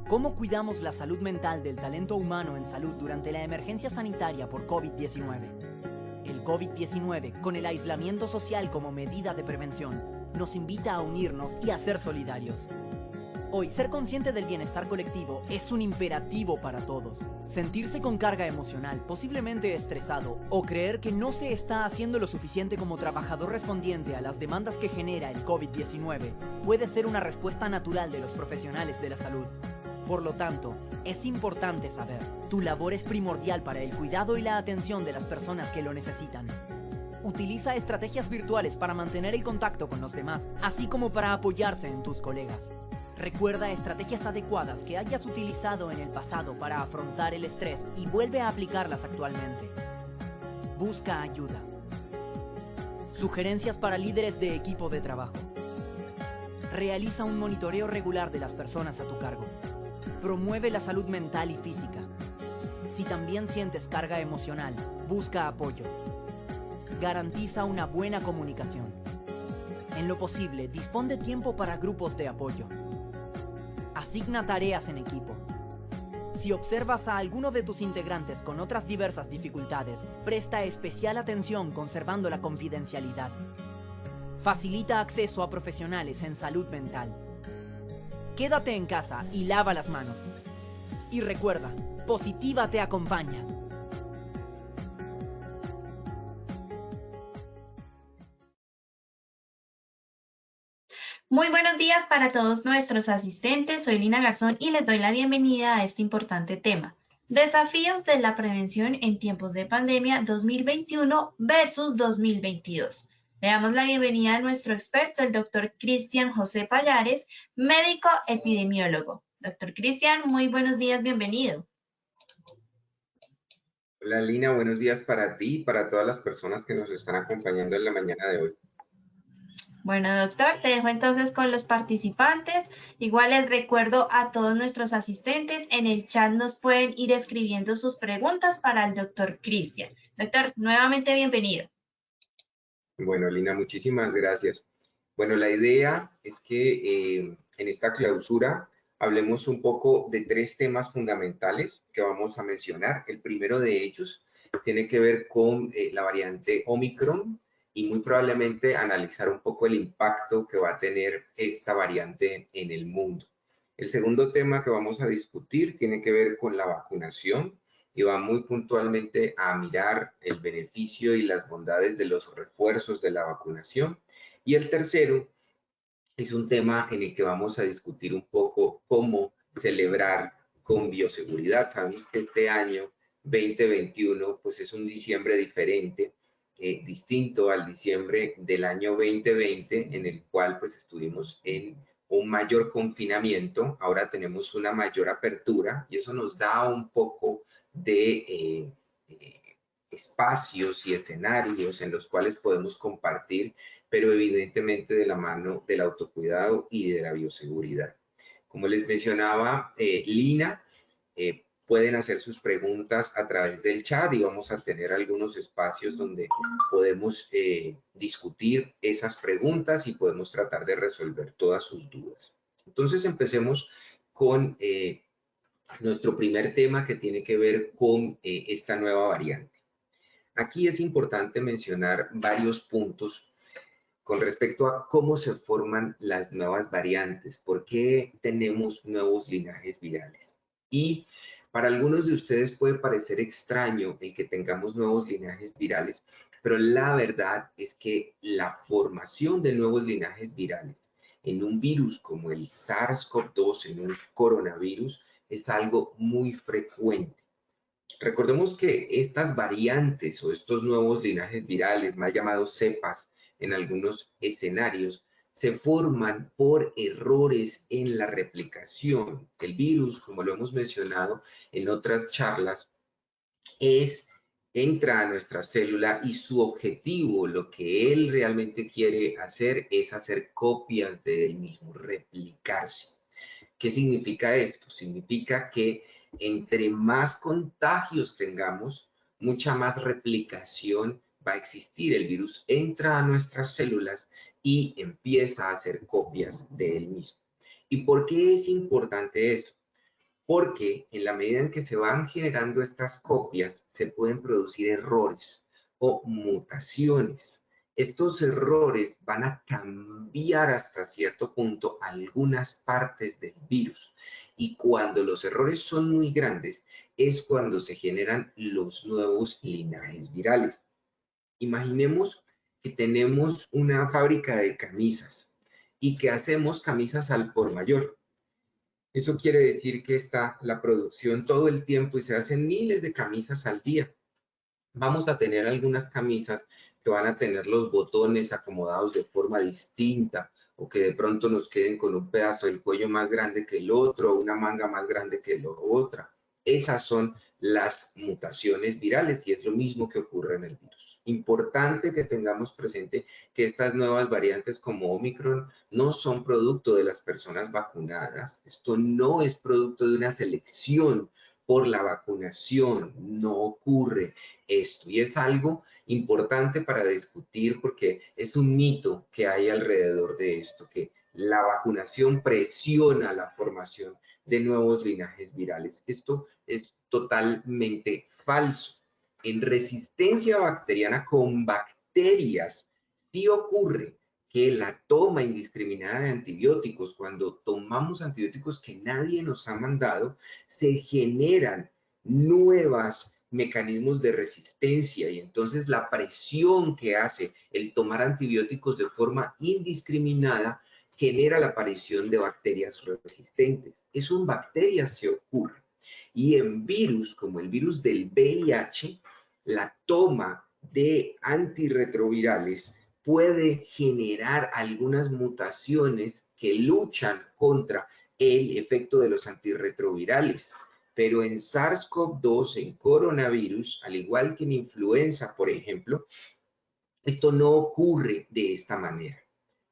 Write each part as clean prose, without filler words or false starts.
¿Cómo cuidamos la salud mental del talento humano en salud durante la emergencia sanitaria por COVID-19? El COVID-19, con el aislamiento social como medida de prevención, nos invita a unirnos y a ser solidarios. Hoy, ser consciente del bienestar colectivo es un imperativo para todos. Sentirse con carga emocional, posiblemente estresado, o creer que no se está haciendo lo suficiente como trabajador respondiente a las demandas que genera el COVID-19 puede ser una respuesta natural de los profesionales de la salud. Por lo tanto, es importante saber, tu labor es primordial para el cuidado y la atención de las personas que lo necesitan. Utiliza estrategias virtuales para mantener el contacto con los demás, así como para apoyarse en tus colegas. Recuerda estrategias adecuadas que hayas utilizado en el pasado para afrontar el estrés y vuelve a aplicarlas actualmente. Busca ayuda. Sugerencias para líderes de equipo de trabajo. Realiza un monitoreo regular de las personas a tu cargo. Promueve la salud mental y física. Si también sientes carga emocional, busca apoyo. Garantiza una buena comunicación. En lo posible, dispón de tiempo para grupos de apoyo. Asigna tareas en equipo. Si observas a alguno de tus integrantes con otras diversas dificultades, presta especial atención conservando la confidencialidad. Facilita acceso a profesionales en salud mental. Quédate en casa y lava las manos. Y recuerda, Positiva te acompaña. Muy buenos días para todos nuestros asistentes. Soy Lina Garzón y les doy la bienvenida a este importante tema. Desafíos de la prevención en tiempos de pandemia 2021 versus 2022. Le damos la bienvenida a nuestro experto, el doctor Cristian José Pallares, médico epidemiólogo. Doctor Cristian, muy buenos días, bienvenido. Hola Lina, buenos días para ti y para todas las personas que nos están acompañando en la mañana de hoy. Bueno, doctor, te dejo entonces con los participantes. Igual les recuerdo a todos nuestros asistentes, en el chat nos pueden ir escribiendo sus preguntas para el doctor Cristian. Doctor, nuevamente bienvenido. Bueno, Lina, muchísimas gracias. Bueno, la idea es que en esta clausura hablemos un poco de tres temas fundamentales que vamos a mencionar. El primero de ellos tiene que ver con la variante Omicron y muy probablemente analizar un poco el impacto que va a tener esta variante en el mundo. El segundo tema que vamos a discutir tiene que ver con la vacunación y va muy puntualmente a mirar el beneficio y las bondades de los refuerzos de la vacunación. Y el tercero es un tema en el que vamos a discutir un poco cómo celebrar con bioseguridad. Sabemos que este año 2021 pues es un diciembre diferente, distinto al diciembre del año 2020, en el cual pues estuvimos en un mayor confinamiento. Ahora tenemos una mayor apertura y eso nos da un poco de espacios y escenarios en los cuales podemos compartir, pero evidentemente de la mano del autocuidado y de la bioseguridad. Como les mencionaba Lina, pueden hacer sus preguntas a través del chat y vamos a tener algunos espacios donde podemos discutir esas preguntas y podemos tratar de resolver todas sus dudas. Entonces empecemos con nuestro primer tema que tiene que ver con esta nueva variante. Aquí es importante mencionar varios puntos con respecto a cómo se forman las nuevas variantes, por qué tenemos nuevos linajes virales. Y para algunos de ustedes puede parecer extraño el que tengamos nuevos linajes virales, pero la verdad es que la formación de nuevos linajes virales en un virus como el SARS-CoV-2, en un coronavirus, es algo muy frecuente. Recordemos que estas variantes o estos nuevos linajes virales, mal llamados cepas en algunos escenarios, se forman por errores en la replicación. El virus, como lo hemos mencionado en otras charlas, entra a nuestra célula y su objetivo, lo que él realmente quiere hacer, es hacer copias de él mismo, replicarse. ¿Qué significa esto? Significa que entre más contagios tengamos, mucha más replicación va a existir. El virus entra a nuestras células y empieza a hacer copias de él mismo. ¿Y por qué es importante esto? porque en la medida en que se van generando estas copias, se pueden producir errores o mutaciones. Estos errores van a cambiar hasta cierto punto algunas partes del virus. Y cuando los errores son muy grandes, es cuando se generan los nuevos linajes virales. Imaginemos que tenemos una fábrica de camisas y que hacemos camisas al por mayor. Eso quiere decir que está la producción todo el tiempo y se hacen miles de camisas al día. Vamos a tener algunas camisas que van a tener los botones acomodados de forma distinta o que de pronto nos queden con un pedazo del cuello más grande que el otro o una manga más grande que la otra. Esas son las mutaciones virales y es lo mismo que ocurre en el virus. Importante que tengamos presente que estas nuevas variantes como Omicron no son producto de las personas vacunadas. Esto no es producto de una selección por la vacunación, no ocurre esto. Y es algo importante para discutir porque es un mito que hay alrededor de esto, que la vacunación presiona la formación de nuevos linajes virales. Esto es totalmente falso. En resistencia bacteriana con bacterias sí ocurre que la toma indiscriminada de antibióticos, cuando tomamos antibióticos que nadie nos ha mandado, se generan nuevos mecanismos de resistencia y entonces la presión que hace el tomar antibióticos de forma indiscriminada genera la aparición de bacterias resistentes. Eso en bacterias se ocurre. Y en virus, como el virus del VIH, la toma de antirretrovirales puede generar algunas mutaciones que luchan contra el efecto de los antirretrovirales. Pero en SARS-CoV-2, en coronavirus, al igual que en influenza, por ejemplo, esto no ocurre de esta manera.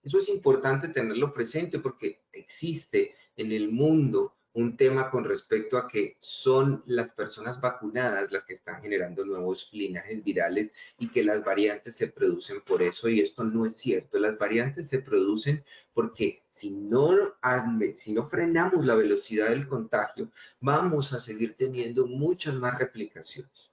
Eso es importante tenerlo presente porque existe en el mundo un tema con respecto a que son las personas vacunadas las que están generando nuevos linajes virales y que las variantes se producen por eso, y esto no es cierto. Las variantes se producen porque si no frenamos la velocidad del contagio, vamos a seguir teniendo muchas más replicaciones.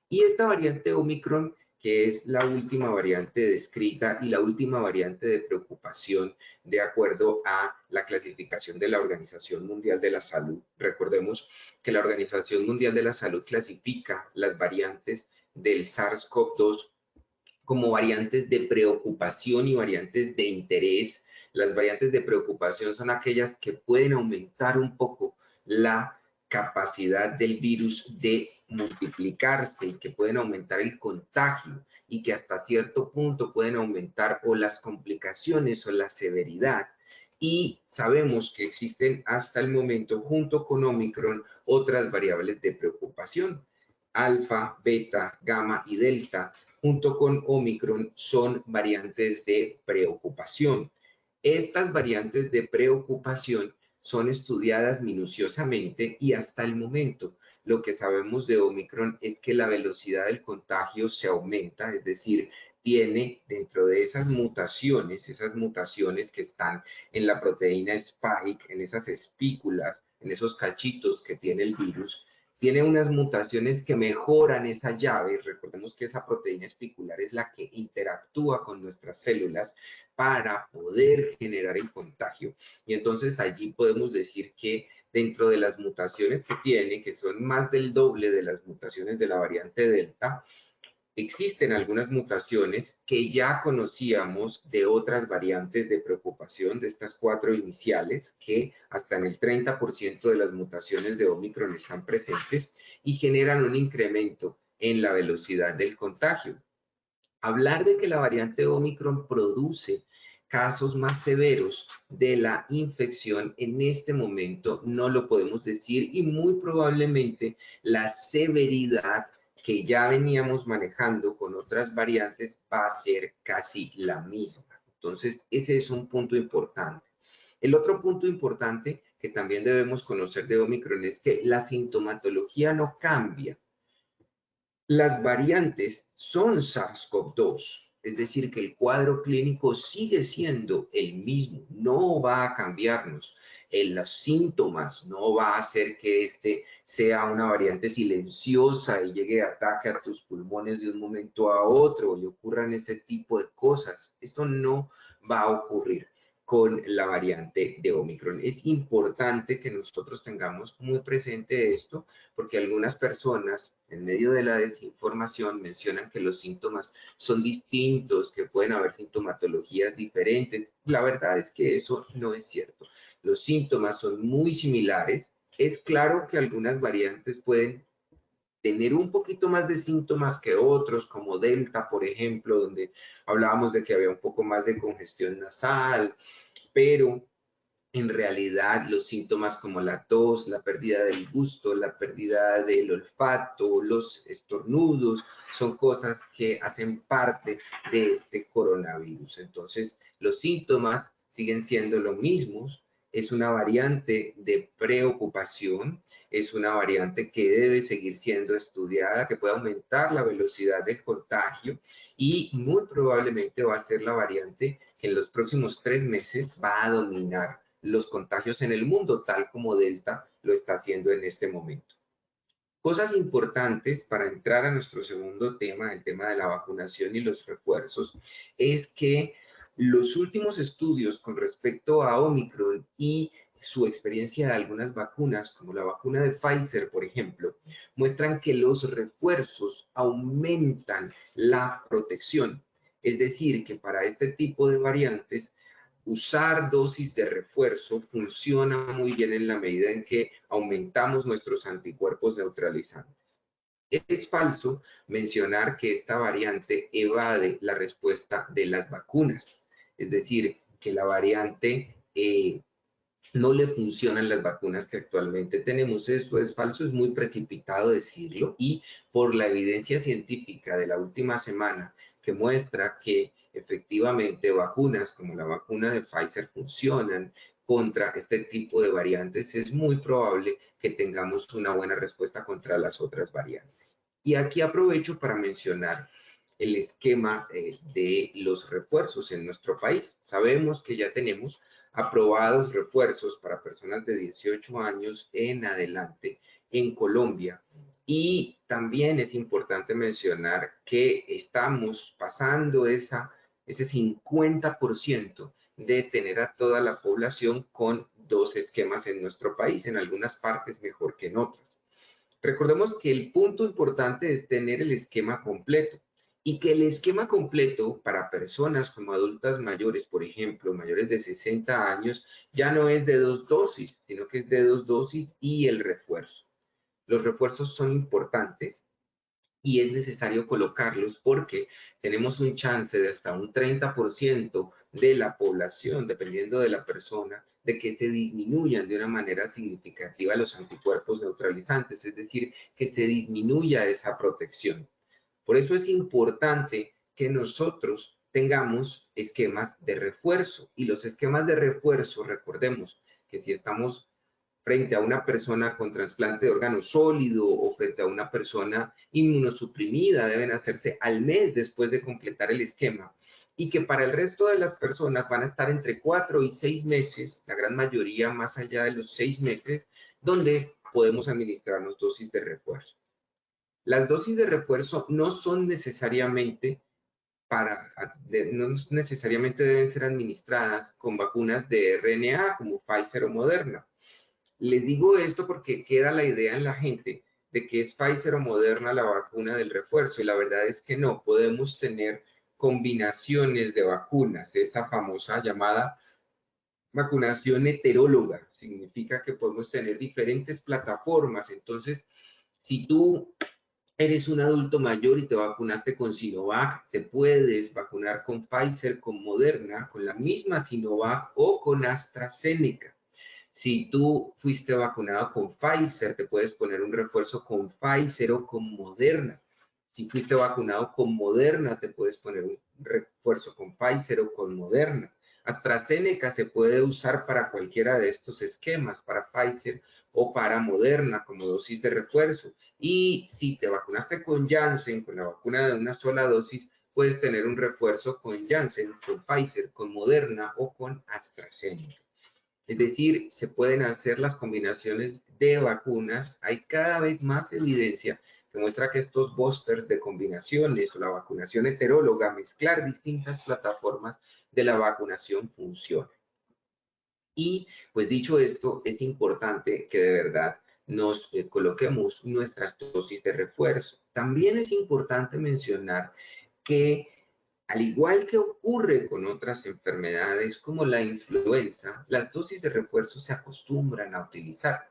Y esta variante Omicron, que es la última variante descrita y la última variante de preocupación de acuerdo a la clasificación de la Organización Mundial de la Salud. Recordemos que la Organización Mundial de la Salud clasifica las variantes del SARS-CoV-2 como variantes de preocupación y variantes de interés. Las variantes de preocupación son aquellas que pueden aumentar un poco la capacidad del virus de multiplicarse y que pueden aumentar el contagio y que hasta cierto punto pueden aumentar o las complicaciones o la severidad. Y sabemos que existen hasta el momento, junto con Omicron, otras variables de preocupación. Alfa, beta, gamma y delta, junto con Omicron, son variantes de preocupación. Estas variantes de preocupación son estudiadas minuciosamente y hasta el momento lo que sabemos de Omicron es que la velocidad del contagio se aumenta, es decir, tiene dentro de esas mutaciones que están en la proteína Spike, en esas espículas, en esos cachitos que tiene el virus, tiene unas mutaciones que mejoran esa llave. Recordemos que esa proteína espicular es la que interactúa con nuestras células para poder generar el contagio. Y entonces allí podemos decir que dentro de las mutaciones que tiene, que son más del doble de las mutaciones de la variante Delta, existen algunas mutaciones que ya conocíamos de otras variantes de preocupación, de estas 4 iniciales, que hasta en el 30% de las mutaciones de Omicron están presentes y generan un incremento en la velocidad del contagio. Hablar de que la variante Omicron produce casos más severos de la infección en este momento no lo podemos decir, y muy probablemente la severidad que ya veníamos manejando con otras variantes va a ser casi la misma. Entonces, ese es un punto importante. El otro punto importante que también debemos conocer de Omicron es que la sintomatología no cambia. Las variantes son SARS-CoV-2, Es decir, que el cuadro clínico sigue siendo el mismo, no va a cambiarnos. Los síntomas no va a hacer que este sea una variante silenciosa y llegue a ataque a tus pulmones de un momento a otro y ocurran ese tipo de cosas. Esto no va a ocurrir con la variante de Omicron. Es importante que nosotros tengamos muy presente esto, porque algunas personas en medio de la desinformación mencionan que los síntomas son distintos, que pueden haber sintomatologías diferentes. La verdad es que eso no es cierto. Los síntomas son muy similares. Es claro que algunas variantes pueden tener un poquito más de síntomas que otros, como Delta, por ejemplo, donde hablábamos de que había un poco más de congestión nasal, pero en realidad los síntomas como la tos, la pérdida del gusto, la pérdida del olfato, los estornudos, son cosas que hacen parte de este coronavirus. Entonces, los síntomas siguen siendo los mismos. Es una variante de preocupación, es una variante que debe seguir siendo estudiada, que puede aumentar la velocidad del contagio y muy probablemente va a ser la variante que en los próximos 3 meses va a dominar los contagios en el mundo, tal como Delta lo está haciendo en este momento. Cosas importantes para entrar a nuestro segundo tema, el tema de la vacunación y los refuerzos, es que los últimos estudios con respecto a Omicron y su experiencia de algunas vacunas, como la vacuna de Pfizer, por ejemplo, muestran que los refuerzos aumentan la protección. Es decir, que para este tipo de variantes, usar dosis de refuerzo funciona muy bien en la medida en que aumentamos nuestros anticuerpos neutralizantes. Es falso mencionar que esta variante evade la respuesta de las vacunas, es decir, que la variante no le funcionan las vacunas que actualmente tenemos. Eso es falso, es muy precipitado decirlo y por la evidencia científica de la última semana que muestra que efectivamente vacunas como la vacuna de Pfizer funcionan contra este tipo de variantes, es muy probable que tengamos una buena respuesta contra las otras variantes. Y aquí aprovecho para mencionar el esquema de los refuerzos en nuestro país. Sabemos que ya tenemos aprobados refuerzos para personas de 18 años en adelante en Colombia. Y también es importante mencionar que estamos pasando ese 50% de tener a toda la población con 2 esquemas en nuestro país, en algunas partes mejor que en otras. Recordemos que el punto importante es tener el esquema completo y que el esquema completo para personas como adultas mayores, por ejemplo, mayores de 60 años, ya no es de 2 dosis, sino que es de 2 dosis y el refuerzo. Los refuerzos son importantes y es necesario colocarlos porque tenemos un chance de hasta un 30% de la población, dependiendo de la persona, de que se disminuyan de una manera significativa los anticuerpos neutralizantes, es decir, que se disminuya esa protección. Por eso es importante que nosotros tengamos esquemas de refuerzo y los esquemas de refuerzo, recordemos que si estamos frente a una persona con trasplante de órgano sólido o frente a una persona inmunosuprimida, deben hacerse al mes después de completar el esquema y que para el resto de las personas van a estar entre 4 y 6 meses, la gran mayoría más allá de los 6 meses, donde podemos administrarnos dosis de refuerzo. Las dosis de refuerzo no necesariamente deben ser administradas con vacunas de RNA como Pfizer o Moderna. Les digo esto porque queda la idea en la gente de que es Pfizer o Moderna la vacuna del refuerzo y la verdad es que no, podemos tener combinaciones de vacunas, esa famosa llamada vacunación heteróloga, significa que podemos tener diferentes plataformas. Entonces, si tú eres un adulto mayor y te vacunaste con Sinovac, te puedes vacunar con Pfizer, con Moderna, con la misma Sinovac o con AstraZeneca. Si tú fuiste vacunado con Pfizer, te puedes poner un refuerzo con Pfizer o con Moderna. Si fuiste vacunado con Moderna, te puedes poner un refuerzo con Pfizer o con Moderna. AstraZeneca se puede usar para cualquiera de estos esquemas, para Pfizer o para Moderna como dosis de refuerzo. Y si te vacunaste con Janssen, con la vacuna de una sola dosis, puedes tener un refuerzo con Janssen, con Pfizer, con Moderna o con AstraZeneca. Es decir, se pueden hacer las combinaciones de vacunas. Hay cada vez más evidencia que muestra que estos bústers de combinaciones o la vacunación heteróloga, mezclar distintas plataformas de la vacunación funciona. Y pues dicho esto, es importante que de verdad nos coloquemos nuestras dosis de refuerzo. También es importante mencionar que al igual que ocurre con otras enfermedades como la influenza, las dosis de refuerzo se acostumbran a utilizar.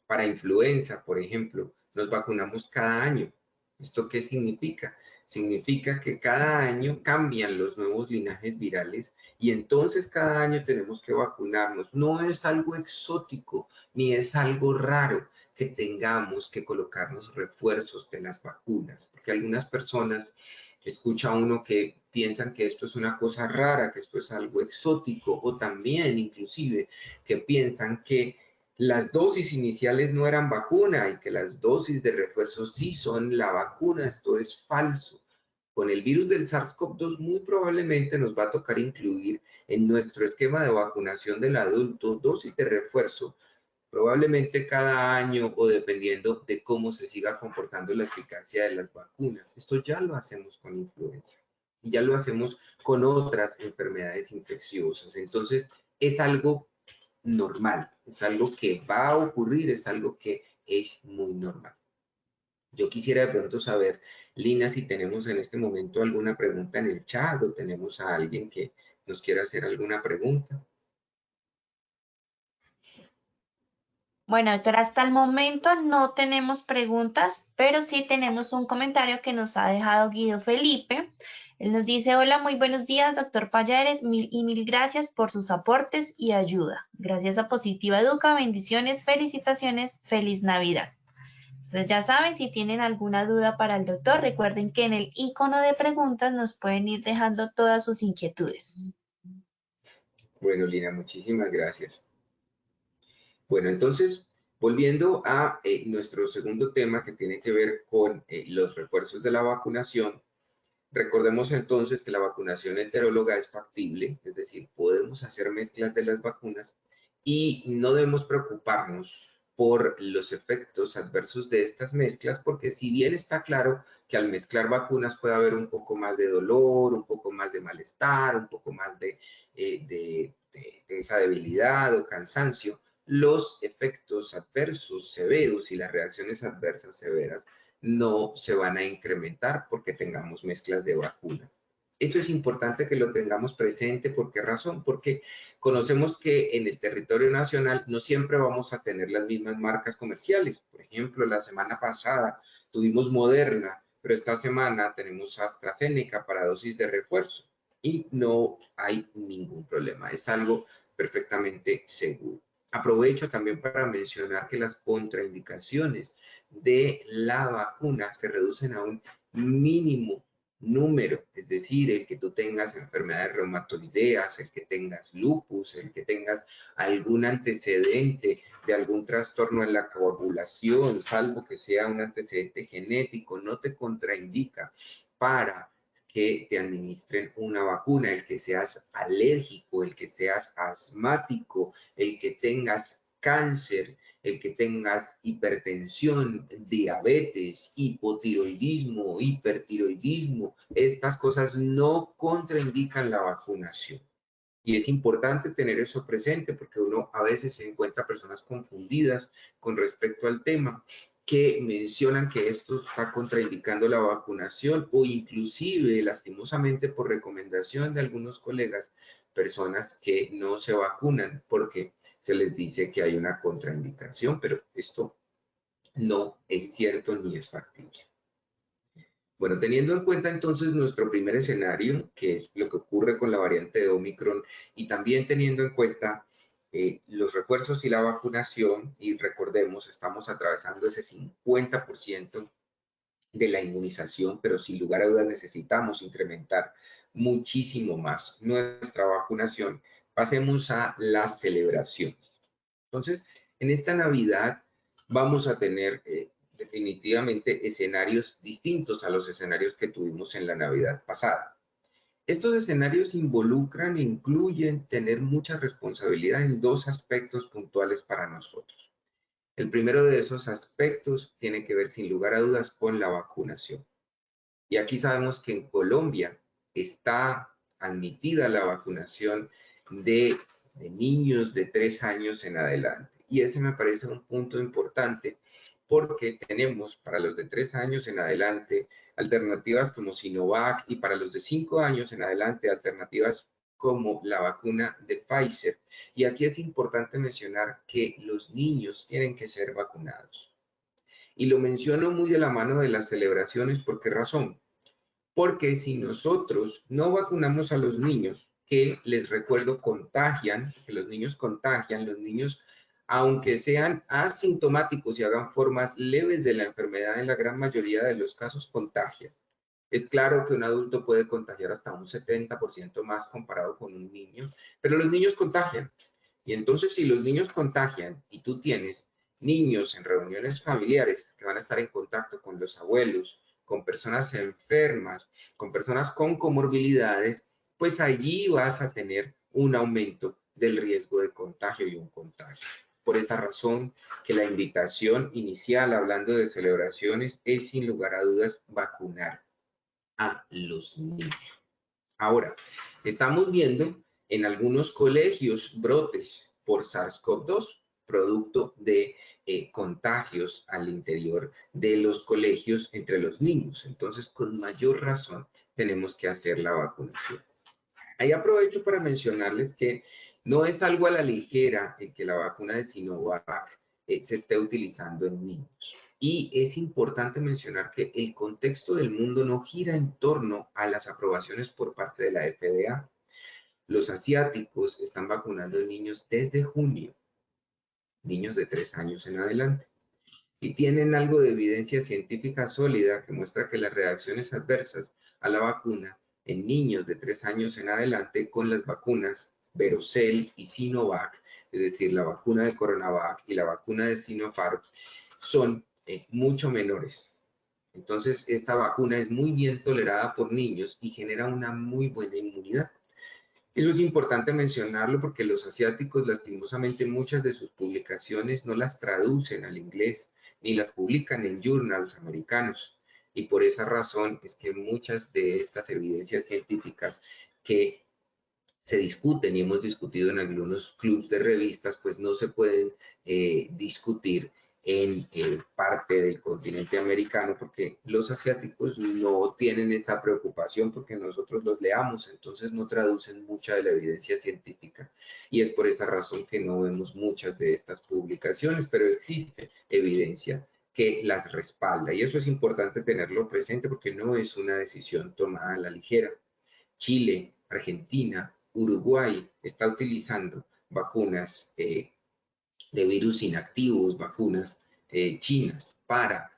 Para influenza, por ejemplo, nos vacunamos cada año. ¿Esto qué significa? Significa que cada año cambian los nuevos linajes virales y entonces cada año tenemos que vacunarnos. No es algo exótico ni es algo raro que tengamos que colocarnos refuerzos de las vacunas, porque algunas personas escucha uno que piensan que esto es una cosa rara, que esto es algo exótico, o también inclusive que piensan que las dosis iniciales no eran vacuna y que las dosis de refuerzo sí son la vacuna. Esto es falso. Con el virus del SARS-CoV-2 muy probablemente nos va a tocar incluir en nuestro esquema de vacunación del adulto dosis de refuerzo, probablemente cada año o dependiendo de cómo se siga comportando la eficacia de las vacunas. Esto ya lo hacemos con influenza y ya lo hacemos con otras enfermedades infecciosas. Entonces, es algo normal, es algo que va a ocurrir, es algo que es muy normal. Yo quisiera de pronto saber, Lina, si tenemos en este momento alguna pregunta en el chat o tenemos a alguien que nos quiera hacer alguna pregunta. Bueno, doctora, hasta el momento no tenemos preguntas, pero sí tenemos un comentario que nos ha dejado Guido Felipe. Él nos dice, hola, muy buenos días, doctor Pallares, mil gracias por sus aportes y ayuda. Gracias a Positiva Educa, bendiciones, felicitaciones, feliz Navidad. Entonces ya saben, si tienen alguna duda para el doctor, recuerden que en el icono de preguntas nos pueden ir dejando todas sus inquietudes. Bueno, Lina, muchísimas gracias. Bueno, entonces, volviendo a nuestro segundo tema que tiene que ver con los refuerzos de la vacunación, recordemos entonces que la vacunación heteróloga es factible, es decir, podemos hacer mezclas de las vacunas y no debemos preocuparnos por los efectos adversos de estas mezclas, porque si bien está claro que al mezclar vacunas puede haber un poco más de dolor, un poco más de malestar, un poco más de esa debilidad o cansancio, los efectos adversos severos y las reacciones adversas severas no se van a incrementar porque tengamos mezclas de vacunas. Esto es importante que lo tengamos presente. ¿Por qué razón? Porque conocemos que en el territorio nacional no siempre vamos a tener las mismas marcas comerciales. Por ejemplo, la semana pasada tuvimos Moderna, pero esta semana tenemos AstraZeneca para dosis de refuerzo y no hay ningún problema. Es algo perfectamente seguro. Aprovecho también para mencionar que las contraindicaciones de la vacuna se reducen a un mínimo número, es decir, el que tú tengas enfermedades reumatoideas, el que tengas lupus, el que tengas algún antecedente de algún trastorno en la coagulación, salvo que sea un antecedente genético, no te contraindica para que te administren una vacuna, el que seas alérgico, el que seas asmático, el que tengas cáncer, el que tengas hipertensión, diabetes, hipotiroidismo, hipertiroidismo, estas cosas no contraindican la vacunación. Y es importante tener eso presente porque uno a veces se encuentra personas confundidas con respecto al tema que mencionan que esto está contraindicando la vacunación o inclusive, lastimosamente, por recomendación de algunos colegas, personas que no se vacunan porque se les dice que hay una contraindicación, pero esto no es cierto ni es factible. Bueno, teniendo en cuenta entonces nuestro primer escenario, que es lo que ocurre con la variante de Omicron, y también teniendo en cuenta los refuerzos y la vacunación, y recordemos, estamos atravesando ese 50% de la inmunización, pero sin lugar a dudas necesitamos incrementar muchísimo más nuestra vacunación. Pasemos a las celebraciones. Entonces, en esta Navidad vamos a tener definitivamente escenarios distintos a los escenarios que tuvimos en la Navidad pasada. Estos escenarios involucran e incluyen tener mucha responsabilidad en dos aspectos puntuales para nosotros. El primero de esos aspectos tiene que ver sin lugar a dudas con la vacunación. Y aquí sabemos que en Colombia está admitida la vacunación de niños de 3 años en adelante. Y ese me parece un punto importante porque tenemos para los de 3 años en adelante alternativas como Sinovac y para los de 5 años en adelante alternativas como la vacuna de Pfizer. Y aquí es importante mencionar que los niños tienen que ser vacunados. Y lo menciono muy de la mano de las celebraciones. ¿Por qué razón? Porque si nosotros no vacunamos a los niños, que les recuerdo contagian, que los niños contagian, los niños, aunque sean asintomáticos y hagan formas leves de la enfermedad, en la gran mayoría de los casos contagian. Es claro que un adulto puede contagiar hasta un 70% más comparado con un niño, pero los niños contagian. Y entonces si los niños contagian y tú tienes niños en reuniones familiares que van a estar en contacto con los abuelos, con personas enfermas, con personas con comorbilidades, pues allí vas a tener un aumento del riesgo de contagio y un contagio. Por esa razón que la invitación inicial, hablando de celebraciones, es sin lugar a dudas vacunar a los niños. Ahora, estamos viendo en algunos colegios brotes por SARS-CoV-2, producto de contagios al interior de los colegios entre los niños. Entonces, con mayor razón, tenemos que hacer la vacunación. Ahí aprovecho para mencionarles que no es algo a la ligera el que la vacuna de Sinovac se esté utilizando en niños. Y es importante mencionar que el contexto del mundo no gira en torno a las aprobaciones por parte de la FDA. Los asiáticos están vacunando a niños desde junio, niños de 3 años en adelante, y tienen algo de evidencia científica sólida que muestra que las reacciones adversas a la vacuna en niños de 3 años en adelante con las vacunas Verocell y Sinovac, es decir, la vacuna de Coronavac y la vacuna de Sinopharm, son mucho menores. Entonces, esta vacuna es muy bien tolerada por niños y genera una muy buena inmunidad. Eso es importante mencionarlo porque los asiáticos, lastimosamente, muchas de sus publicaciones no las traducen al inglés ni las publican en journals americanos. Y por esa razón es que muchas de estas evidencias científicas que se discuten y hemos discutido en algunos clubs de revistas, pues no se pueden discutir en parte del continente americano porque los asiáticos no tienen esa preocupación porque nosotros los leamos, entonces no traducen mucha de la evidencia científica y es por esa razón que no vemos muchas de estas publicaciones, pero existe evidencia que las respalda y eso es importante tenerlo presente porque no es una decisión tomada a la ligera. Chile, Argentina, Uruguay está utilizando vacunas de virus inactivos, vacunas chinas para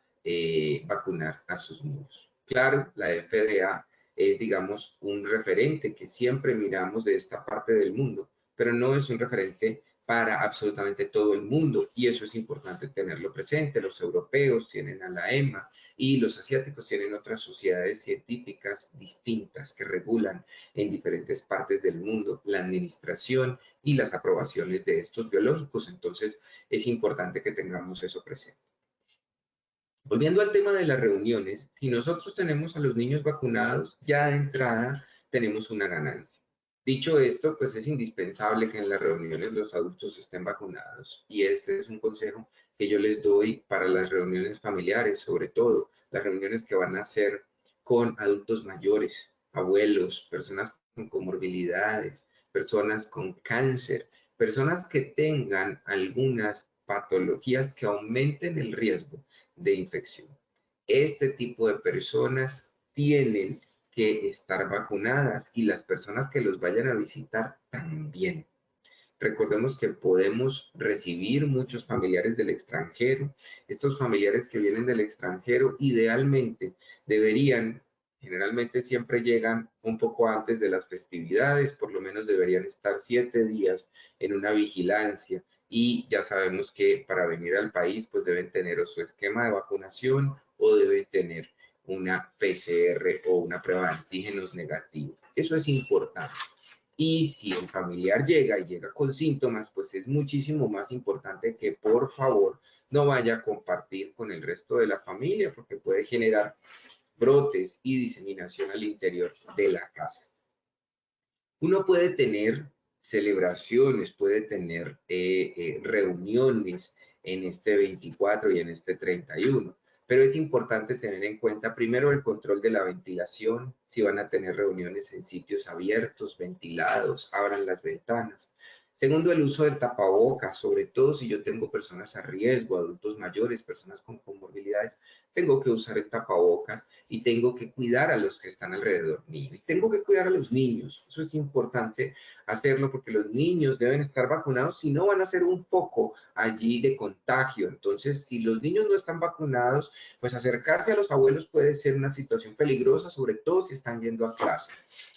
vacunar a sus niños. Claro, la FDA es, digamos, un referente que siempre miramos de esta parte del mundo, pero no es un referente para absolutamente todo el mundo y eso es importante tenerlo presente. Los europeos tienen a la EMA y los asiáticos tienen otras sociedades científicas distintas que regulan en diferentes partes del mundo la administración y las aprobaciones de estos biológicos. Entonces, es importante que tengamos eso presente. Volviendo al tema de las reuniones, si nosotros tenemos a los niños vacunados, ya de entrada tenemos una ganancia. Dicho esto, pues es indispensable que en las reuniones los adultos estén vacunados y este es un consejo que yo les doy para las reuniones familiares, sobre todo las reuniones que van a ser con adultos mayores, abuelos, personas con comorbilidades, personas con cáncer, personas que tengan algunas patologías que aumenten el riesgo de infección. Este tipo de personas tienen que estar vacunadas y las personas que los vayan a visitar también. Recordemos que podemos recibir muchos familiares del extranjero. Estos familiares que vienen del extranjero idealmente deberían, generalmente siempre llegan un poco antes de las festividades, por lo menos deberían estar 7 días en una vigilancia y ya sabemos que para venir al país pues deben tener o su esquema de vacunación o deben tener una PCR o una prueba de antígenos negativa. Eso es importante. Y si el familiar llega y llega con síntomas, pues es muchísimo más importante que por favor no vaya a compartir con el resto de la familia porque puede generar brotes y diseminación al interior de la casa. Uno puede tener celebraciones, puede tener reuniones en este 24 y en este 31, pero es importante tener en cuenta primero el control de la ventilación, si van a tener reuniones en sitios abiertos, ventilados, abran las ventanas. Segundo, el uso del tapabocas, sobre todo si yo tengo personas a riesgo, adultos mayores, personas con comorbilidades, tengo que usar el tapabocas y tengo que cuidar a los que están alrededor mío. Y tengo que cuidar a los niños. Eso es importante hacerlo porque los niños deben estar vacunados, si no van a ser un foco allí de contagio. Entonces, si los niños no están vacunados, pues acercarse a los abuelos puede ser una situación peligrosa, sobre todo si están yendo a clase,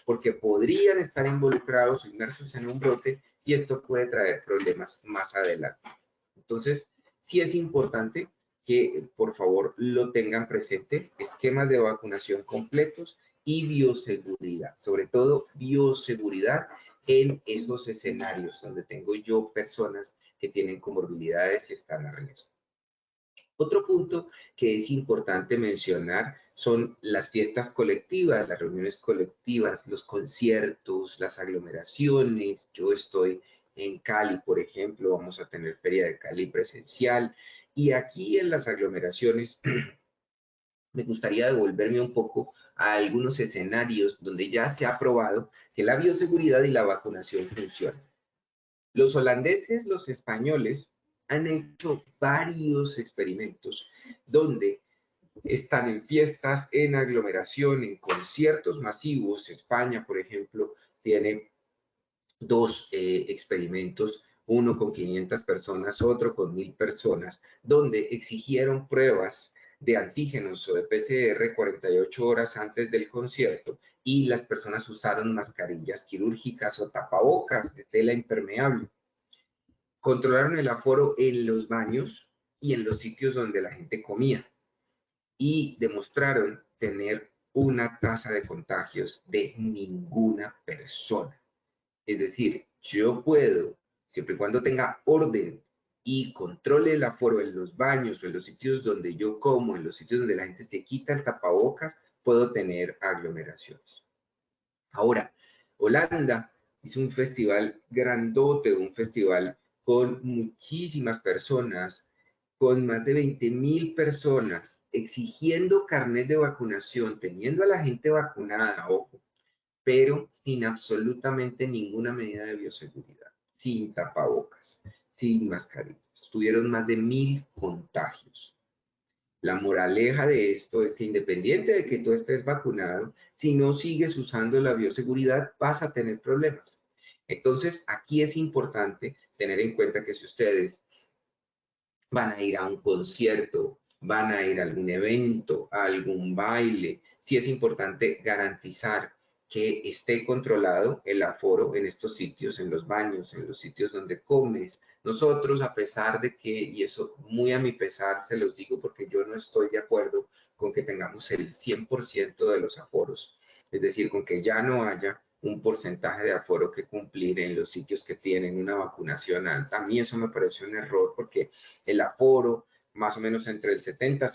porque podrían estar involucrados o inmersos en un brote y esto puede traer problemas más adelante. Entonces, sí es importante que por favor lo tengan presente, esquemas de vacunación completos y bioseguridad, sobre todo bioseguridad en esos escenarios donde tengo yo personas que tienen comorbilidades y están a riesgo. Otro punto que es importante mencionar son las fiestas colectivas, las reuniones colectivas, los conciertos, las aglomeraciones. Yo estoy en Cali, por ejemplo, vamos a tener Feria de Cali presencial. Y aquí en las aglomeraciones me gustaría devolverme un poco a algunos escenarios donde ya se ha probado que la bioseguridad y la vacunación funcionan. Los holandeses, los españoles han hecho varios experimentos donde están en fiestas, en aglomeración, en conciertos masivos. España, por ejemplo, tiene dos experimentos, uno con 500 personas, otro con 1000 personas, donde exigieron pruebas de antígenos o de PCR 48 horas antes del concierto y las personas usaron mascarillas quirúrgicas o tapabocas de tela impermeable. Controlaron el aforo en los baños y en los sitios donde la gente comía y demostraron tener una tasa de contagios de ninguna persona. Es decir, yo puedo, siempre y cuando tenga orden y controle el aforo en los baños o en los sitios donde yo como, en los sitios donde la gente se quita el tapabocas, puedo tener aglomeraciones. Ahora, Holanda hizo un festival grandote, un festival con muchísimas personas, con más de 20.000 personas, exigiendo carnet de vacunación, teniendo a la gente vacunada, ojo, pero sin absolutamente ninguna medida de bioseguridad, sin tapabocas, sin mascarillas. Tuvieron más de 1000 contagios. La moraleja de esto es que independiente de que tú estés vacunado, si no sigues usando la bioseguridad, vas a tener problemas. Entonces, aquí es importante tener en cuenta que si ustedes van a ir a un concierto, van a ir a algún evento, a algún baile, sí es importante garantizar que esté controlado el aforo en estos sitios, en los baños, en los sitios donde comes. Nosotros, a pesar de que, y eso muy a mi pesar se los digo porque yo no estoy de acuerdo con que tengamos el 100% de los aforos, es decir, con que ya no haya un porcentaje de aforo que cumplir en los sitios que tienen una vacunación alta. A mí eso me parece un error porque el aforo, más o menos entre el 70 y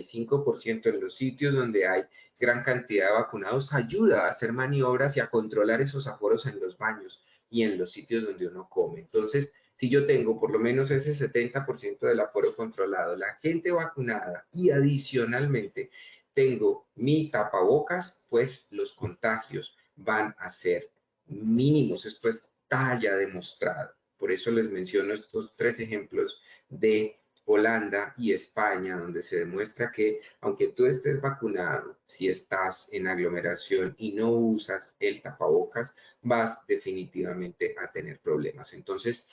75% en los sitios donde hay gran cantidad de vacunados, ayuda a hacer maniobras y a controlar esos aforos en los baños y en los sitios donde uno come. Entonces, si yo tengo por lo menos ese 70% del aforo controlado, la gente vacunada y adicionalmente tengo mi tapabocas, pues los contagios van a ser mínimos. Esto está ya demostrado. Por eso les menciono estos 3 ejemplos de Holanda y España, donde se demuestra que aunque tú estés vacunado, si estás en aglomeración y no usas el tapabocas, vas definitivamente a tener problemas. Entonces,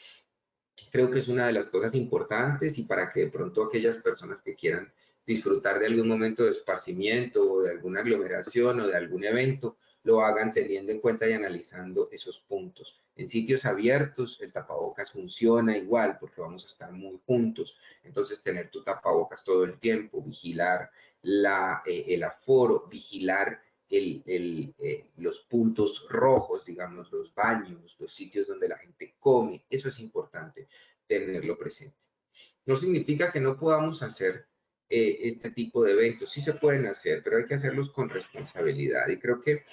creo que es una de las cosas importantes y para que de pronto aquellas personas que quieran disfrutar de algún momento de esparcimiento o de alguna aglomeración o de algún evento, lo hagan teniendo en cuenta y analizando esos puntos. En sitios abiertos el tapabocas funciona igual porque vamos a estar muy juntos, entonces tener tu tapabocas todo el tiempo, vigilar el aforo, vigilar los puntos rojos, digamos, los baños, los sitios donde la gente come. Eso es importante tenerlo presente. No significa que no podamos hacer este tipo de eventos. Sí se pueden hacer, pero hay que hacerlos con responsabilidad. Y creo que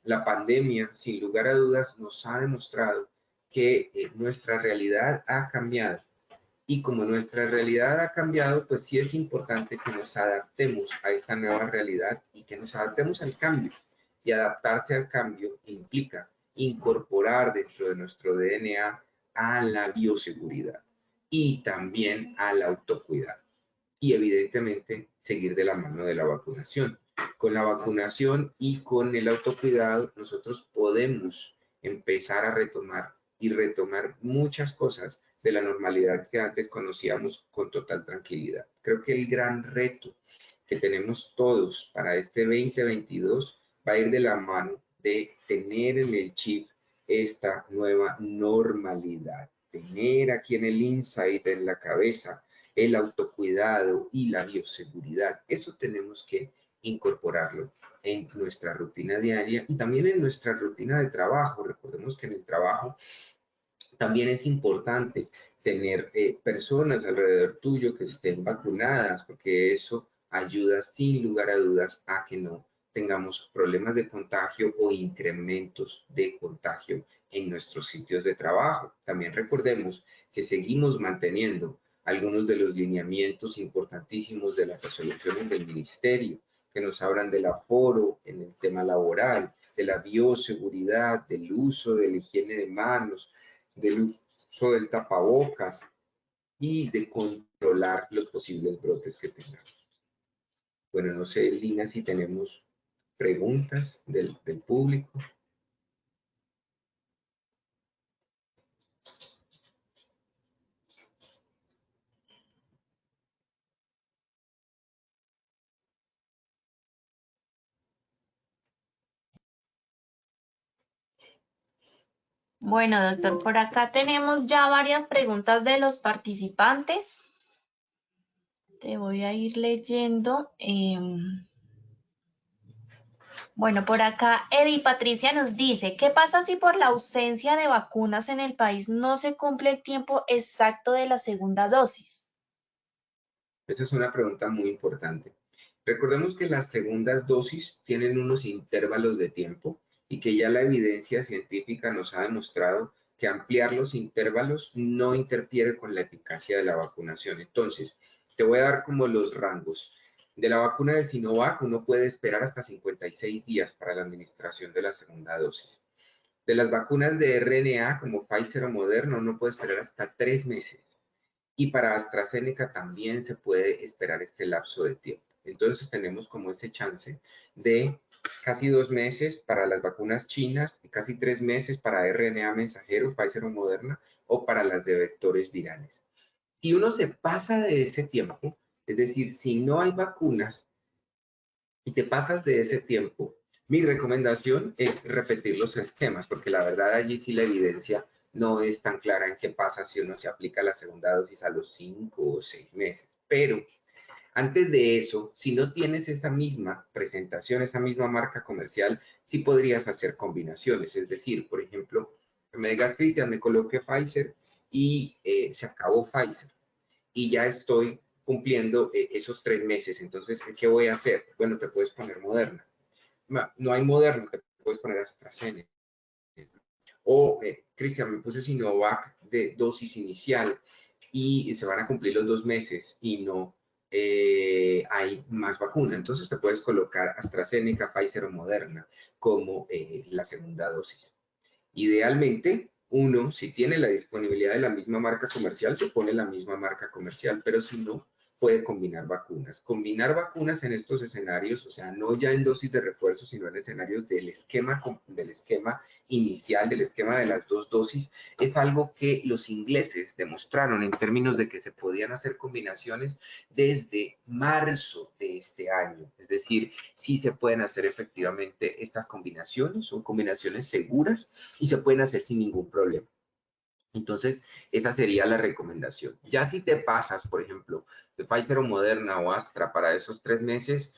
la pandemia, sin lugar a dudas, nos ha demostrado que nuestra realidad ha cambiado. Y como nuestra realidad ha cambiado, pues sí es importante que nos adaptemos a esta nueva realidad y que nos adaptemos al cambio. Y adaptarse al cambio implica incorporar dentro de nuestro DNA a la bioseguridad y también al autocuidado. Y evidentemente seguir de la mano de la vacunación. Con la vacunación y con el autocuidado, nosotros podemos empezar a retomar y retomar muchas cosas de la normalidad que antes conocíamos con total tranquilidad. Creo que el gran reto que tenemos todos para este 2022 va a ir de la mano de tener en el chip esta nueva normalidad, tener aquí en el insight, en la cabeza, el autocuidado y la bioseguridad. Eso tenemos que incorporarlo en nuestra rutina diaria y también en nuestra rutina de trabajo. Recordemos que en el trabajo también es importante tener personas alrededor tuyo que estén vacunadas, porque eso ayuda sin lugar a dudas a que no tengamos problemas de contagio o incrementos de contagio en nuestros sitios de trabajo. También recordemos que seguimos manteniendo algunos de los lineamientos importantísimos de las resoluciones del ministerio, que nos hablan del aforo en el tema laboral, de la bioseguridad, del uso de la higiene de manos, del uso del tapabocas y de controlar los posibles brotes que tengamos. Bueno, no sé, Lina, si tenemos preguntas del público. Bueno, doctor, por acá tenemos ya varias preguntas de los participantes. Te voy a ir leyendo. Bueno, por acá Edi Patricia nos dice, ¿qué pasa si por la ausencia de vacunas en el país no se cumple el tiempo exacto de la segunda dosis? Esa es una pregunta muy importante. Recordemos que las segundas dosis tienen unos intervalos de tiempo y que ya la evidencia científica nos ha demostrado que ampliar los intervalos no interfiere con la eficacia de la vacunación. Entonces, te voy a dar como los rangos. De la vacuna de Sinovac, uno puede esperar hasta 56 días para la administración de la segunda dosis. De las vacunas de RNA, como Pfizer o Moderna, uno puede esperar hasta 3 meses. Y para AstraZeneca también se puede esperar este lapso de tiempo. Entonces tenemos como ese chance de casi 2 meses para las vacunas chinas y casi 3 meses para RNA mensajero, Pfizer o Moderna, o para las de vectores virales. Si uno se pasa de ese tiempo, es decir, si no hay vacunas y te pasas de ese tiempo, mi recomendación es repetir los esquemas, porque la verdad allí sí la evidencia no es tan clara en qué pasa si uno se aplica la segunda dosis a los 5 o 6 meses. Pero antes de eso, si no tienes esa misma presentación, esa misma marca comercial, sí podrías hacer combinaciones. Es decir, por ejemplo, que me digas, Cristian, me coloqué Pfizer y se acabó Pfizer y ya estoy cumpliendo esos 3 meses. Entonces, ¿qué voy a hacer? Bueno, te puedes poner Moderna. No hay Moderna, te puedes poner AstraZeneca. O, Cristian, me puse Sinovac de dosis inicial y se van a cumplir los 2 meses y no hay más vacuna. Entonces te puedes colocar AstraZeneca, Pfizer o Moderna como la segunda dosis. Idealmente, uno, si tiene la disponibilidad de la misma marca comercial, se pone la misma marca comercial, pero si no, puede combinar vacunas. Combinar vacunas en estos escenarios, o sea, no ya en dosis de refuerzo, sino en escenarios del esquema inicial, del esquema de las 2 dosis, es algo que los ingleses demostraron en términos de que se podían hacer combinaciones desde marzo de este año. Es decir, sí se pueden hacer efectivamente estas combinaciones, son combinaciones seguras y se pueden hacer sin ningún problema. Entonces, esa sería la recomendación. Ya si te pasas, por ejemplo, de Pfizer o Moderna o Astra para esos 3 meses,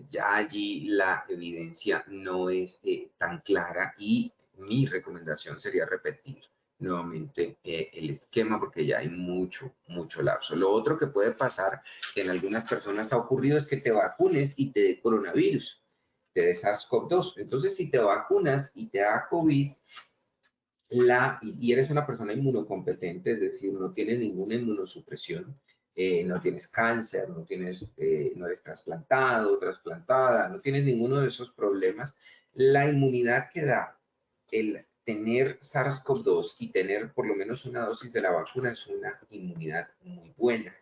ya allí la evidencia no es tan clara y mi recomendación sería repetir nuevamente el esquema porque ya hay mucho lapso. Lo otro que puede pasar, que en algunas personas ha ocurrido, es que te vacunes y te dé coronavirus, te dé SARS-CoV-2. Entonces, si te vacunas y te da COVID, y eres una persona inmunocompetente, es decir, no tienes ninguna inmunosupresión, no tienes cáncer, no eres trasplantado, trasplantada, no tienes ninguno de esos problemas, la inmunidad que da el tener SARS-CoV-2 y tener por lo menos una dosis de la vacuna es una inmunidad muy buena.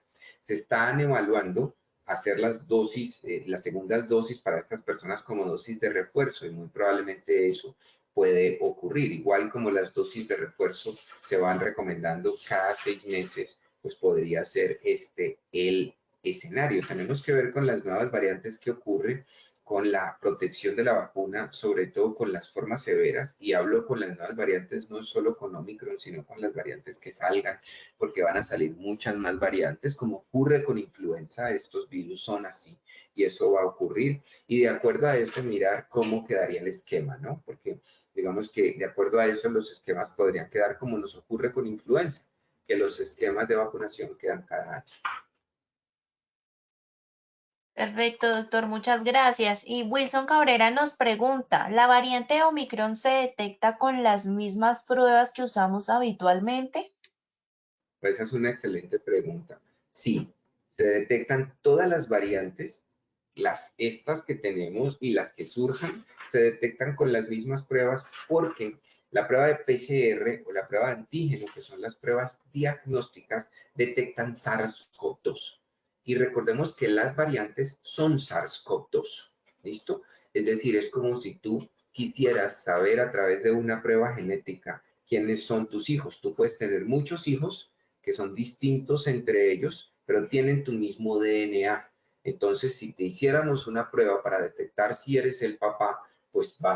Se están evaluando hacer las dosis, las segundas dosis para estas personas como dosis de refuerzo y muy probablemente eso puede ocurrir. Igual como las dosis de refuerzo se van recomendando cada 6 meses, pues podría ser este el escenario. Tenemos que ver con las nuevas variantes que ocurren con la protección de la vacuna, sobre todo con las formas severas, y hablo con las nuevas variantes no solo con Omicron, sino con las variantes que salgan, porque van a salir muchas más variantes, como ocurre con influenza, estos virus son así, y eso va a ocurrir, y de acuerdo a eso mirar cómo quedaría el esquema, ¿no? Porque digamos que de acuerdo a eso los esquemas podrían quedar como nos ocurre con influenza, que los esquemas de vacunación quedan cada año. Perfecto, doctor, muchas gracias. Y Wilson Cabrera nos pregunta, ¿la variante Omicron se detecta con las mismas pruebas que usamos habitualmente? Pues esa es una excelente pregunta. Sí, se detectan todas las variantes, estas que tenemos y las que surjan, se detectan con las mismas pruebas porque la prueba de PCR o la prueba de antígeno, que son las pruebas diagnósticas, detectan SARS-CoV-2. Y recordemos que las variantes son SARS-CoV-2. ¿Listo? Es decir, es como si tú quisieras saber a través de una prueba genética quiénes son tus hijos. Tú puedes tener muchos hijos que son distintos entre ellos, pero tienen tu mismo DNA. Entonces, si te hiciéramos una prueba para detectar si eres el papá, pues va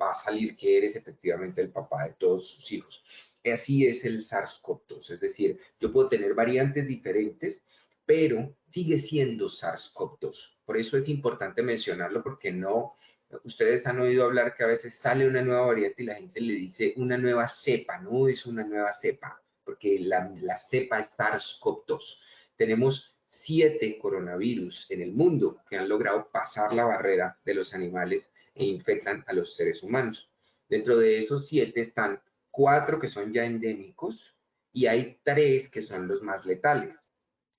a salir que eres efectivamente el papá de todos sus hijos. Así es el SARS-CoV-2, es decir, yo puedo tener variantes diferentes, pero sigue siendo SARS-CoV-2. Por eso es importante mencionarlo porque no, ustedes han oído hablar que a veces sale una nueva variante y la gente le dice una nueva cepa, no es una nueva cepa, porque la cepa es SARS-CoV-2. Tenemos 7 coronavirus en el mundo que han logrado pasar la barrera de los animales e infectan a los seres humanos. Dentro de esos 7 están 4 que son ya endémicos y hay 3 que son los más letales.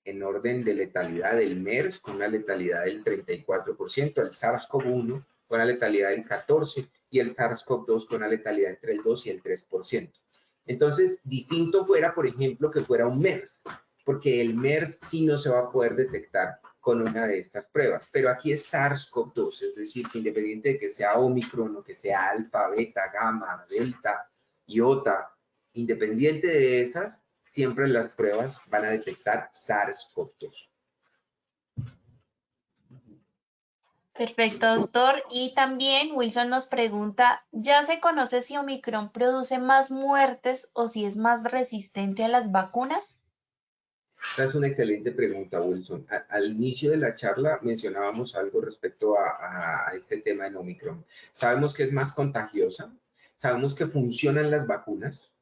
En orden de letalidad, el MERS con una letalidad del 34%, el SARS-CoV-1 con una letalidad del 14% y el SARS-CoV-2 con una letalidad entre el 2 y el 3%. Entonces, distinto fuera, por ejemplo, que fuera un MERS, porque el MERS sí no se va a poder detectar con una de estas pruebas, pero aquí es SARS-CoV-2, es decir, que independiente de que sea Omicron o que sea alfa, beta, gamma, delta, iota, independiente de esas, siempre las pruebas van a detectar SARS-CoV-2. Perfecto, doctor. Y también Wilson nos pregunta, ¿ya se conoce si Omicron produce más muertes o si es más resistente a las vacunas? Esa es una excelente pregunta, Wilson. Al inicio de la charla mencionábamos algo respecto a este tema en Omicron. Sabemos que es más contagiosa, sabemos que funcionan las vacunas,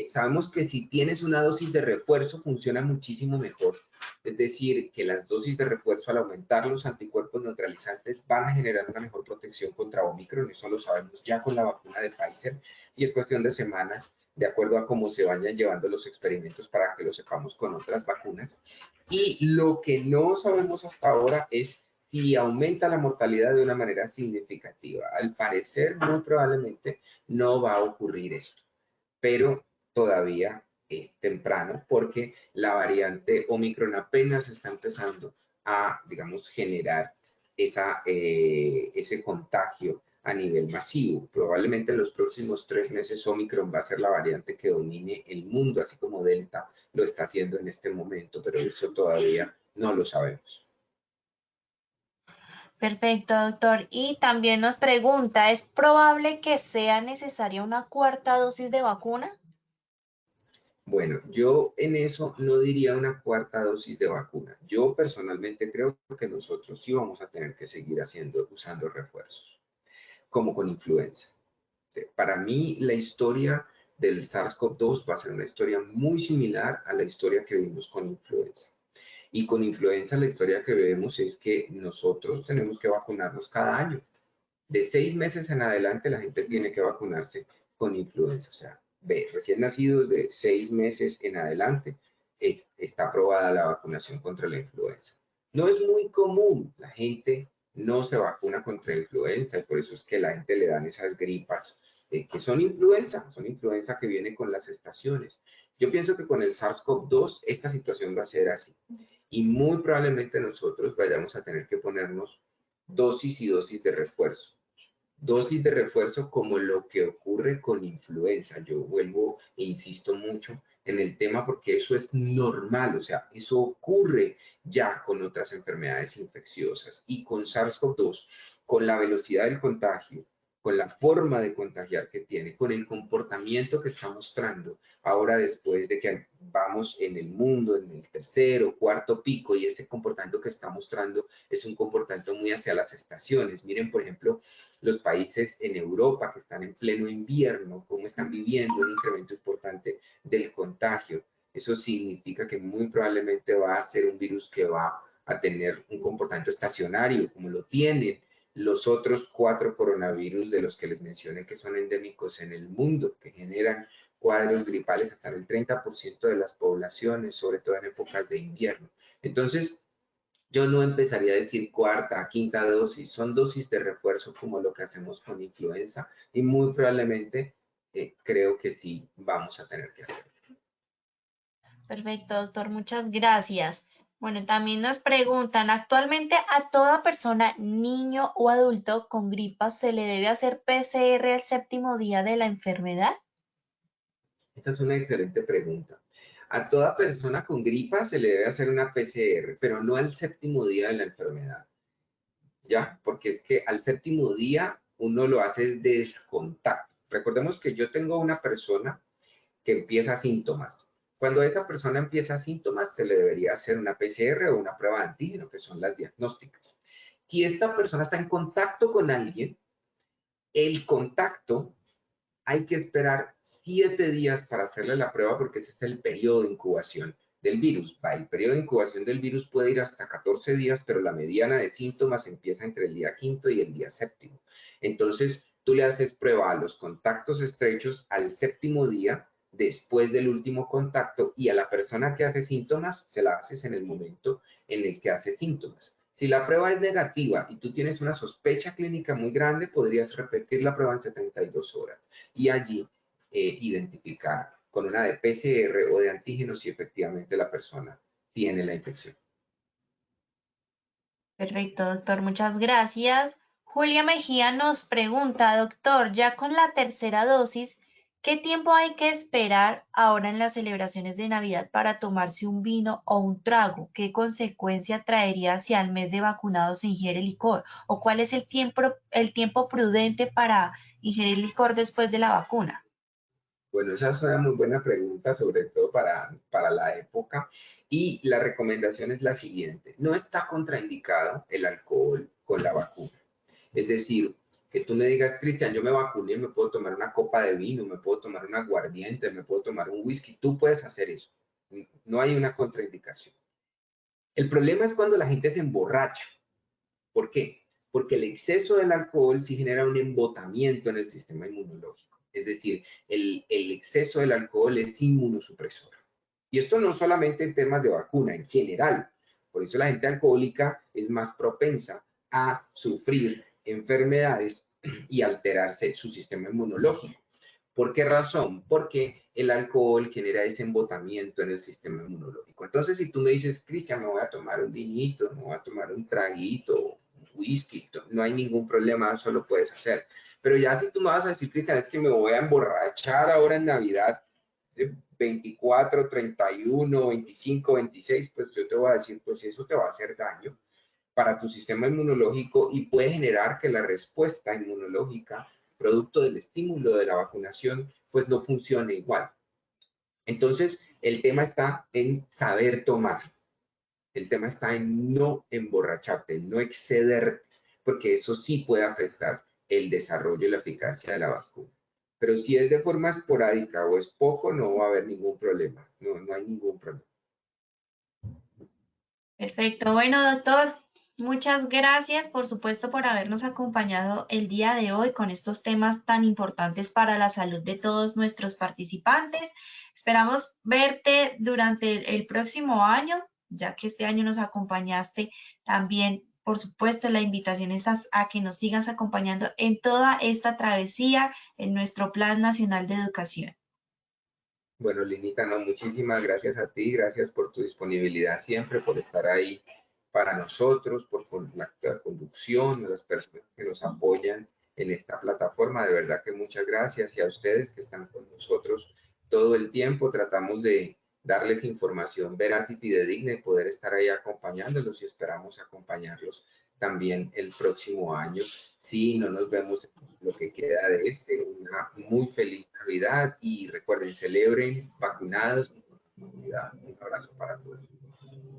sabemos que si tienes una dosis de refuerzo funciona muchísimo mejor. Es decir, que las dosis de refuerzo al aumentar los anticuerpos neutralizantes van a generar una mejor protección contra Omicron. Eso lo sabemos ya con la vacuna de Pfizer y es cuestión de semanas, de acuerdo a cómo se vayan llevando los experimentos para que lo sepamos con otras vacunas. Y lo que no sabemos hasta ahora es si aumenta la mortalidad de una manera significativa. Al parecer, muy probablemente no va a ocurrir esto, pero todavía es temprano porque la variante Omicron apenas está empezando a, digamos, generar ese contagio a nivel masivo. Probablemente en los próximos 3 meses Omicron va a ser la variante que domine el mundo, así como Delta lo está haciendo en este momento, pero eso todavía no lo sabemos. Perfecto, doctor. Y también nos pregunta, ¿es probable que sea necesaria una cuarta dosis de vacuna? Bueno, yo en eso no diría una cuarta dosis de vacuna. Yo personalmente creo que nosotros sí vamos a tener que seguir usando refuerzos, como con influenza. Para mí, la historia del SARS-CoV-2 va a ser una historia muy similar a la historia que vimos con influenza. Y con influenza la historia que vemos es que nosotros tenemos que vacunarnos cada año. De 6 meses en adelante la gente tiene que vacunarse con influenza. O sea, recién nacidos de 6 meses en adelante está aprobada la vacunación contra la influenza. No es muy común, la gente no se vacuna contra influenza y por eso es que a la gente le dan esas gripas que son influenza que viene con las estaciones. Yo pienso que con el SARS-CoV-2 esta situación va a ser así y muy probablemente nosotros vayamos a tener que ponernos dosis y dosis de refuerzo. Dosis de refuerzo como lo que ocurre con influenza. Yo vuelvo e insisto mucho en el tema porque eso es normal, o sea, eso ocurre ya con otras enfermedades infecciosas y con SARS-CoV-2, con la velocidad del contagio, con la forma de contagiar que tiene, con el comportamiento que está mostrando ahora después de que vamos en el mundo, en el tercero, cuarto pico, y ese comportamiento que está mostrando es un comportamiento muy hacia las estaciones. Miren, por ejemplo, los países en Europa que están en pleno invierno, cómo están viviendo un incremento importante del contagio. Eso significa que muy probablemente va a ser un virus que va a tener un comportamiento estacionario, como lo tienen los otros 4 coronavirus de los que les mencioné que son endémicos en el mundo, que generan cuadros gripales hasta el 30% de las poblaciones, sobre todo en épocas de invierno. Entonces, yo no empezaría a decir cuarta, quinta dosis, son dosis de refuerzo como lo que hacemos con influenza y muy probablemente creo que sí vamos a tener que hacerlo. Perfecto, doctor, muchas gracias. Bueno, también nos preguntan, ¿actualmente a toda persona, niño o adulto con gripa se le debe hacer PCR al séptimo día de la enfermedad? Esa es una excelente pregunta. A toda persona con gripa se le debe hacer una PCR, pero no al séptimo día de la enfermedad, ¿ya? Porque es que al séptimo día uno lo hace desde contacto. Recordemos que yo tengo una persona que empieza síntomas. Cuando esa persona empieza síntomas, se le debería hacer una PCR o una prueba de antígeno, que son las diagnósticas. Si esta persona está en contacto con alguien, el contacto hay que esperar 7 días para hacerle la prueba porque ese es el periodo de incubación del virus. El periodo de incubación del virus puede ir hasta 14 días, pero la mediana de síntomas empieza entre el día quinto y el día séptimo. Entonces, tú le haces prueba a los contactos estrechos al séptimo día después del último contacto y a la persona que hace síntomas se la haces en el momento en el que hace síntomas. Si la prueba es negativa y tú tienes una sospecha clínica muy grande, podrías repetir la prueba en 72 horas y allí identificar con una de PCR o de antígenos si efectivamente la persona tiene la infección. Perfecto, doctor, muchas gracias. Julia Mejía nos pregunta, doctor, ya con la tercera dosis, ¿qué tiempo hay que esperar ahora en las celebraciones de Navidad para tomarse un vino o un trago? ¿Qué consecuencia traería si al mes de vacunado se ingiere licor? ¿O cuál es el tiempo prudente para ingerir licor después de la vacuna? Bueno, esa es una muy buena pregunta, sobre todo para la época. Y la recomendación es la siguiente. No está contraindicado el alcohol con la vacuna. Es decir, que tú me digas, Cristian, yo me vacuné, me puedo tomar una copa de vino, me puedo tomar un aguardiente, me puedo tomar un whisky. Tú puedes hacer eso. No hay una contraindicación. El problema es cuando la gente se emborracha. ¿Por qué? Porque el exceso del alcohol sí genera un embotamiento en el sistema inmunológico. Es decir, el exceso del alcohol es inmunosupresor. Y esto no solamente en temas de vacuna, en general. Por eso la gente alcohólica es más propensa a sufrir enfermedades y alterarse su sistema inmunológico. ¿Por qué razón? Porque el alcohol genera ese embotamiento en el sistema inmunológico. Entonces, si tú me dices, Cristian, me voy a tomar un vinito, me voy a tomar un traguito, un whisky, no hay ningún problema, eso lo puedes hacer. Pero ya si tú me vas a decir, Cristian, es que me voy a emborrachar ahora en Navidad, 24, 31, 25, 26, pues yo te voy a decir, pues eso te va a hacer daño para tu sistema inmunológico y puede generar que la respuesta inmunológica, producto del estímulo de la vacunación, pues no funcione igual. Entonces, el tema está en saber tomar. El tema está en no emborracharte, no excederte, porque eso sí puede afectar el desarrollo y la eficacia de la vacuna. Pero si es de forma esporádica o es poco, no va a haber ningún problema. No hay ningún problema. Perfecto. Bueno, doctor, muchas gracias, por supuesto, por habernos acompañado el día de hoy con estos temas tan importantes para la salud de todos nuestros participantes. Esperamos verte durante el próximo año, ya que este año nos acompañaste también. Por supuesto, la invitación es a que nos sigas acompañando en toda esta travesía en nuestro Plan Nacional de Educación. Bueno, Linita, no, muchísimas gracias a ti, gracias por tu disponibilidad siempre, por estar ahí para nosotros, por la conducción, a las personas que nos apoyan en esta plataforma. De verdad que muchas gracias y a ustedes que están con nosotros todo el tiempo. Tratamos de darles información veraz y fidedigna y poder estar ahí acompañándolos y esperamos acompañarlos también el próximo año. Si no nos vemos lo que queda de una muy feliz Navidad y recuerden, celebren vacunados y con comunidad. Un abrazo para todos.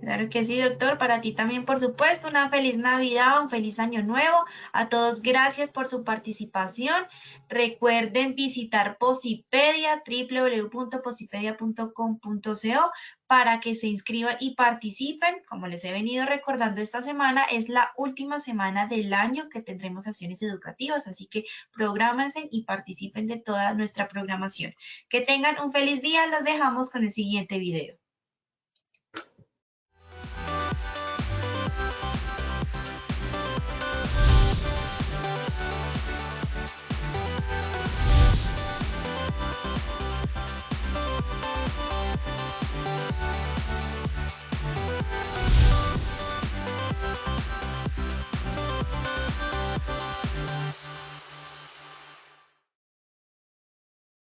Claro que sí, doctor. Para ti también, por supuesto, una feliz Navidad, un feliz Año Nuevo. A todos, gracias por su participación. Recuerden visitar Posipedia, www.posipedia.com.co, para que se inscriban y participen. Como les he venido recordando, esta semana es la última semana del año que tendremos acciones educativas, así que prográmense y participen de toda nuestra programación. Que tengan un feliz día. Los dejamos con el siguiente video.